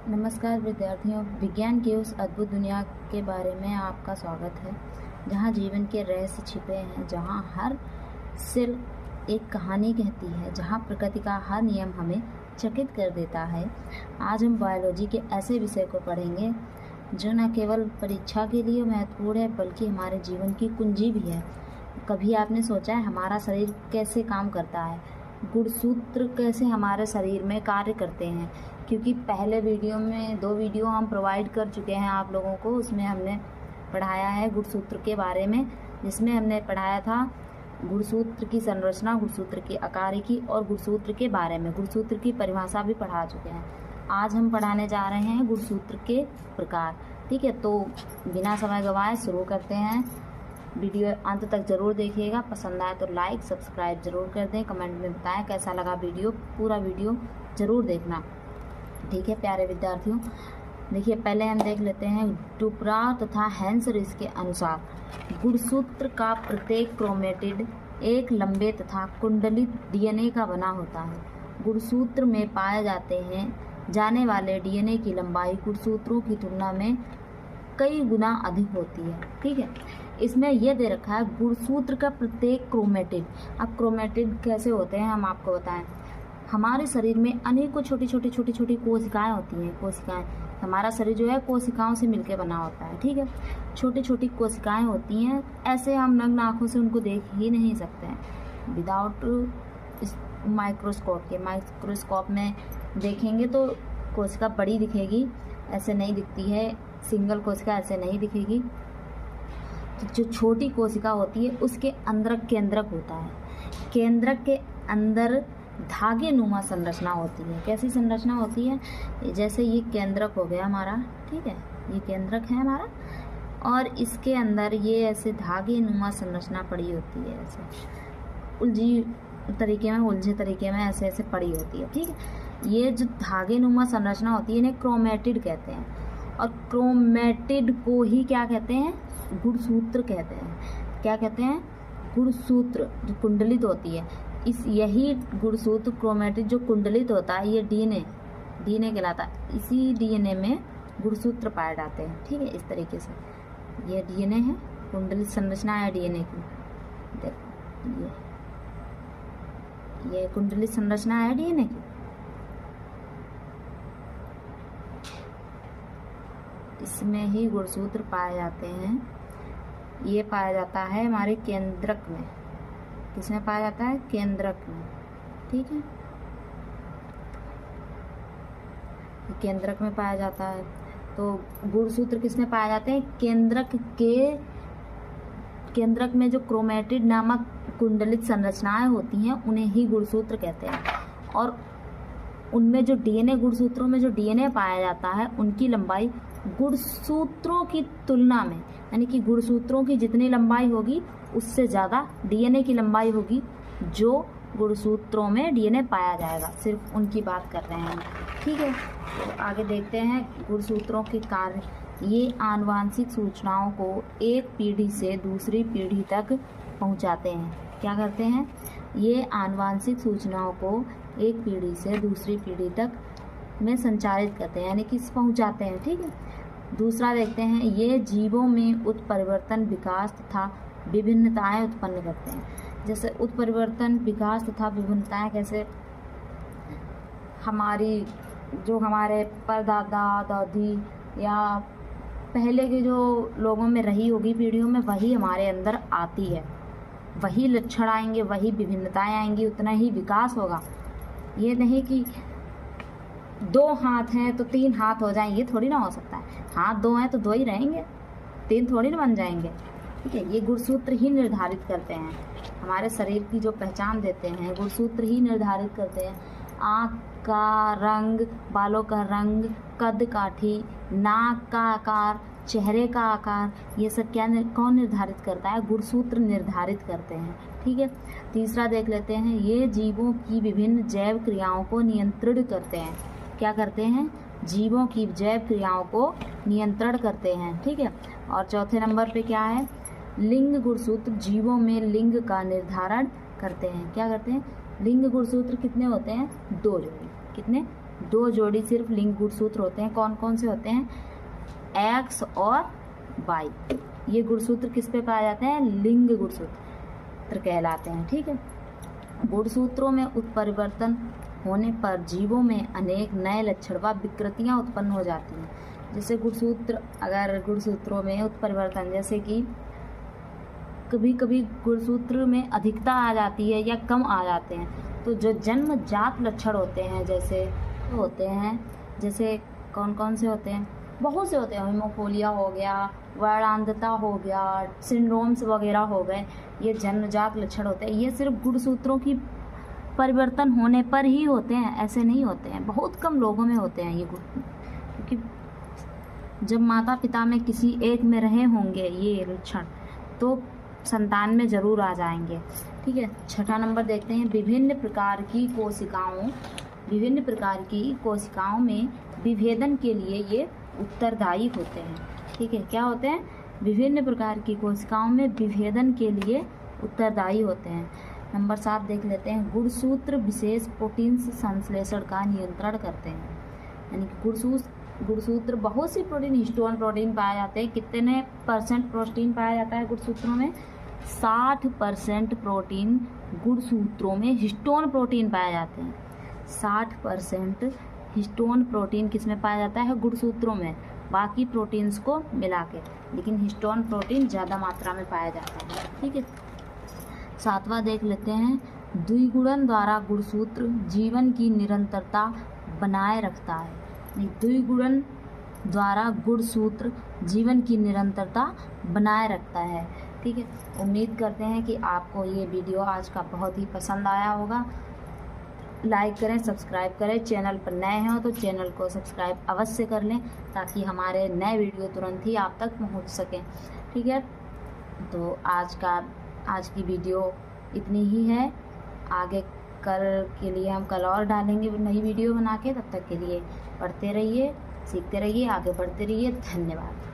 नमस्कार विद्यार्थियों, विज्ञान की उस अद्भुत दुनिया के बारे में आपका स्वागत है जहां जीवन के रहस्य छिपे हैं, जहां हर सेल एक कहानी कहती है, जहां प्रकृति का हर नियम हमें चकित कर देता है। आज हम बायोलॉजी के ऐसे विषय को पढ़ेंगे जो न केवल परीक्षा के लिए महत्वपूर्ण है बल्कि हमारे जीवन की कुंजी भी है। कभी आपने सोचा है हमारा शरीर कैसे काम करता है, गुणसूत्र कैसे हमारे शरीर में कार्य करते हैं? क्योंकि पहले वीडियो में 2 वीडियो हम प्रोवाइड कर चुके हैं आप लोगों को, उसमें हमने पढ़ाया है गुणसूत्र के बारे में, जिसमें हमने पढ़ाया था गुणसूत्र की संरचना, गुणसूत्र की आकारिकी और गुणसूत्र के बारे में गुणसूत्र की परिभाषा भी पढ़ा चुके हैं। आज हम पढ़ाने जा रहे हैं गुणसूत्र के प्रकार। ठीक है, तो बिना समय गवाए शुरू करते हैं। वीडियो अंत तक ज़रूर देखिएगा, पसंद आए तो लाइक सब्सक्राइब ज़रूर कर दें, कमेंट में बताएं कैसा लगा वीडियो, पूरा वीडियो ज़रूर देखना। ठीक है प्यारे विद्यार्थियों, देखिए पहले हम देख लेते हैं डुपरा तथा हेंसरिस के अनुसार गुणसूत्र का प्रत्येक क्रोमेटिड एक लंबे तथा कुंडलित डीएनए का बना होता है। गुणसूत्र में पाए जाने वाले डीएनए की लंबाई गुणसूत्रों की तुलना में कई गुना अधिक होती है। ठीक है, इसमें यह दे रखा है गुणसूत्र का प्रत्येक क्रोमेटिड। अब क्रोमेटिड कैसे होते हैं हम आपको बताएं। हमारे शरीर में अनेकों छोटी छोटी कोशिकाएं होती हैं। कोशिकाएं, हमारा शरीर जो है कोशिकाओं से मिलकर बना होता है। ठीक है, छोटी छोटी कोशिकाएं होती हैं, ऐसे हम नग्न आँखों से उनको देख ही नहीं सकते हैं विदाउट माइक्रोस्कोप के। माइक्रोस्कोप में देखेंगे तो कोशिका बड़ी दिखेगी, ऐसे नहीं दिखती है। सिंगल कोशिका ऐसे नहीं दिखेगी। तो जो छोटी कोशिका होती है उसके अंदर केंद्रक होता है। केंद्रक के अंदर धागे नुमा संरचना होती है। कैसी संरचना होती है? जैसे ये केंद्रक हो गया हमारा, ठीक है, ये केंद्रक है हमारा, और इसके अंदर ये ऐसे धागे नुमा संरचना पड़ी होती है, ऐसे उलझे तरीके में ऐसे ऐसे पड़ी होती है। ठीक है, ये जो धागे नुमा संरचना होती है इन्हें क्रोमेटिड कहते हैं, और क्रोमेटिड को ही क्या कहते हैं? गुणसूत्र कहते हैं। क्या कहते हैं? गुणसूत्र जो कुंडलित होती है, यही गुणसूत्र क्रोमेटिड जो कुंडलित होता है, ये डीएनए कहलाता है। इसी डीएनए में गुणसूत्र पाए जाते हैं। ठीक है, इस तरीके से ये डीएनए है, कुंडलित संरचना है डीएनए की। देखो ये कुंडलित संरचना है डीएनए की। इसमें ही गुणसूत्र पाए जाते हैं। ये पाया जाता है हमारे केंद्रक में। किसमें पाया जाता है? केंद्रक में। ठीक है, केंद्रक में पाया जाता है। तो गुणसूत्र किसमें पाए जाते हैं? केंद्रक में जो क्रोमेटिड नामक कुंडलित संरचनाएं होती हैं उन्हें ही गुणसूत्र कहते हैं। और उनमें जो डीएनए, गुणसूत्रों में जो डीएनए पाया जाता है उनकी लंबाई गुणसूत्रों की तुलना में, यानी कि गुणसूत्रों की जितनी लंबाई होगी उससे ज़्यादा डीएनए की लंबाई होगी जो गुणसूत्रों में डीएनए पाया जाएगा। सिर्फ उनकी बात कर रहे हैं। ठीक है, तो आगे देखते हैं गुणसूत्रों के कार्य। ये आनुवांशिक सूचनाओं को एक पीढ़ी से दूसरी पीढ़ी तक पहुंचाते हैं। क्या करते हैं? ये आनुवांशिक सूचनाओं को एक पीढ़ी से दूसरी पीढ़ी तक में संचारित करते हैं, यानी कि पहुंचाते हैं। ठीक है, दूसरा देखते हैं, ये जीवों में उत्परिवर्तन, विकास तथा विभिन्नताएं उत्पन्न करते हैं। जैसे उत्परिवर्तन, विकास तथा विभिन्नताएं कैसे? हमारे परदादा दादी या पहले के जो लोगों में रही होगी पीढ़ियों में, वही हमारे अंदर आती है। वही लक्षण आएंगे, वही विभिन्नताएं आएंगी, उतना ही विकास होगा। ये नहीं कि 2 हाथ हैं तो 3 हाथ हो जाएं, ये थोड़ी ना हो सकता है। हाथ 2 हैं तो 2 ही रहेंगे, 3 थोड़ी ना बन जाएंगे। ठीक है, ये गुणसूत्र ही निर्धारित करते हैं। हमारे शरीर की जो पहचान देते हैं गुणसूत्र ही निर्धारित करते हैं। आँख का रंग, बालों का रंग, कद काठी, नाक का आकार, चेहरे का आकार, ये सब कौन निर्धारित करता है? गुणसूत्र निर्धारित करते हैं। ठीक है, तीसरा देख लेते हैं, ये जीवों की विभिन्न जैव क्रियाओं को नियंत्रित करते हैं। क्या करते हैं? जीवों की जैव क्रियाओं को नियंत्रण करते हैं। ठीक है, और चौथे नंबर पे क्या है? लिंग गुणसूत्र जीवों में लिंग का निर्धारण करते हैं। क्या करते हैं? लिंग गुणसूत्र कितने होते हैं? 2 जोड़ी। कितने? 2 जोड़ी सिर्फ लिंग गुणसूत्र होते हैं। कौन कौन से होते हैं? एक्स और वाई। ये गुणसूत्र किस पे पाए जाते हैं? लिंग गुणसूत्र कहलाते हैं। ठीक है। गुणसूत्रों में उत्परिवर्तन होने पर जीवों में अनेक नए लक्षण व विकृतियाँ उत्पन्न हो जाती हैं। जैसे अगर गुणसूत्रों में उत्परिवर्तन, जैसे कि कभी कभी गुणसूत्र में अधिकता आ जाती है या कम आ जाते हैं, तो जो जन्मजात लक्षण होते हैं जैसे कौन कौन से होते हैं? बहुत से होते हैं। हीमोफीलिया हो गया, वर्णांधता हो गया, सिंड्रोम्स वगैरह हो गए, ये जन्मजात लक्षण होते हैं। ये सिर्फ गुणसूत्रों की परिवर्तन होने पर ही होते हैं, ऐसे नहीं होते हैं। बहुत कम लोगों में होते हैं ये क्योंकि जब माता पिता में किसी एक में रहे होंगे ये लक्षण, तो संतान में ज़रूर आ जाएंगे। ठीक है। 6ठा नंबर देखते हैं। विभिन्न प्रकार की कोशिकाओं में विभेदन के लिए ये उत्तरदायी होते हैं। ठीक है। क्या होते हैं? विभिन्न प्रकार की कोशिकाओं में विभेदन के लिए उत्तरदायी होते हैं। नंबर 7 देख लेते हैं। गुणसूत्र विशेष प्रोटीन संश्लेषण का नियंत्रण करते हैं। यानी कि गुणसूत्र बहुत सी प्रोटीन, हिस्टोन प्रोटीन पाए जाते हैं। कितने % प्रोटीन पाया जाता है गुणसूत्रों में? 60% प्रोटीन गुणसूत्रों में हिस्टोन प्रोटीन पाए जाते हैं। 60% हिस्टोन प्रोटीन किस में पाया जाता है? गुणसूत्रों में, बाकी प्रोटीन्स को मिला के, लेकिन हिस्टोन प्रोटीन ज़्यादा मात्रा में पाया जाता है। ठीक है। 7वां देख लेते हैं। द्विगुणन द्वारा गुणसूत्र जीवन की निरंतरता बनाए रखता है। द्विगुणन द्वारा गुणसूत्र जीवन की निरंतरता बनाए रखता है। ठीक है। उम्मीद करते हैं कि आपको ये वीडियो आज का बहुत ही पसंद आया होगा। लाइक करें, सब्सक्राइब करें। चैनल पर नए हैं तो चैनल को सब्सक्राइब अवश्य कर लें, ताकि हमारे नए वीडियो तुरंत ही आप तक पहुंच सकें। ठीक है। तो आज की वीडियो इतनी ही है। आगे कल और डालेंगे नई वीडियो बना के। तब तक के लिए पढ़ते रहिए, सीखते रहिए, आगे बढ़ते रहिए। धन्यवाद।